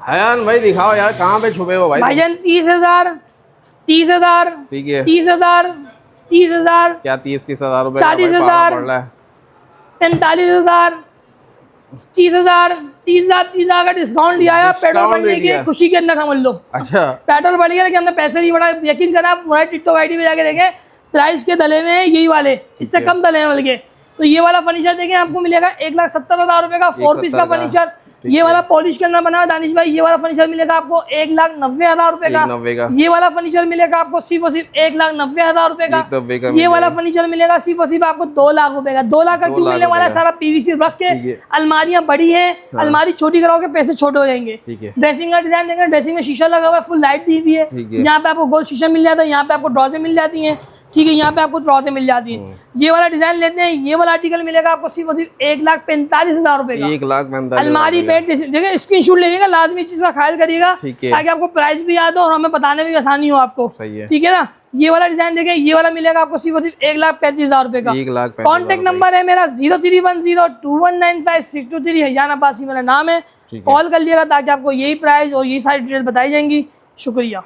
Hayyan भाई दिखाओ यार, कहाँ पे छुपे हो भाई? भाईजान 30,000, 30,000, ठीक है। 30,000, 30,000, क्या 30,000 रुपए 40,000, पड़ रहा है? 45,000, 30,000, 30,000, 30,000 का डिस्काउंट दिया है। पेट्रोल डिस्काउंट बढ़ने दे की दिया। खुशी के अंदर समझ लो। अच्छा। पेट्रोल बढ़ गया लेकिन हमने पैसे नहीं बढ़ाए। यकीन करा, आप पूरा टिकटॉक आईडी में जाके देखें, प्राइस के दले में यही वाले, इससे कम दले हैं बल्कि। तो ये वाला फर्नीचर देखें, आपको मिलेगा 1,70,000 रुपए का 4 पीस का 1,70,000 फर्नीचर। ये वाला पॉलिश के अंदर बना है दानिश भाई। ये वाला फर्नीचर मिलेगा आपको 1,90,000 रुपए का। 1,90,000 का। ये वाला फर्नीचर मिलेगा आपको सिर्फ और सिर्फ 1,90,000 रुपए का। 1,90,000 का ये वाला फर्नीचर मिलेगा सिर्फ और सिर्फ आपको 2 लाख रुपए का। 2 लाख का 2 क्यों लाख मिलने वाला है? रुपए का। सारा पीवीसी रख के। ठीक है। अलमारियां बड़ी है, अलमारी छोटी कराओगे पैसे छोटे हो जाएंगे। ठीक है। ड्रेसिंग का डिजाइन देंगे, ड्रेसिंग में शीशा लगा हुआ है, फुल लाइट दी हुई है। ठीक है। यहाँ पे आपको गोल शीशा मिल जाता है, यहाँ पे आपको ड्रॉजे मिल जाती हैं। ठीक है, यहाँ पे आपको ड्रॉजे मिल जाती हैं। ये वाला डिजाइन लेते हैं, ये वाला आर्टिकल मिलेगा आपको सिर्फ और सिर्फ 1,45,000 रुपए का। 1,45,000 अलमारी बेड देखिए, स्क्रीनशॉट लीजिएगा, लाजमी चीज का ख्याल करिएगा ताकि आपको प्राइस भी याद हो और हमें बताने में भी आसानी हो आपको। सही है। ठीक है ना। ये वाला डिजाइन देखिए, ये वाला मिलेगा आपको सिर्फ और सिर्फ 1,35,000 रुपए का। 1,35,000 कॉन्टेक्ट नंबर है मेरा 03102195,623। हजान अब्बासी मेरा नाम है। कॉल कर लिएगा ताकि आपको यही प्राइस और यही सारी डिटेल बताई जाएंगी। शुक्रिया।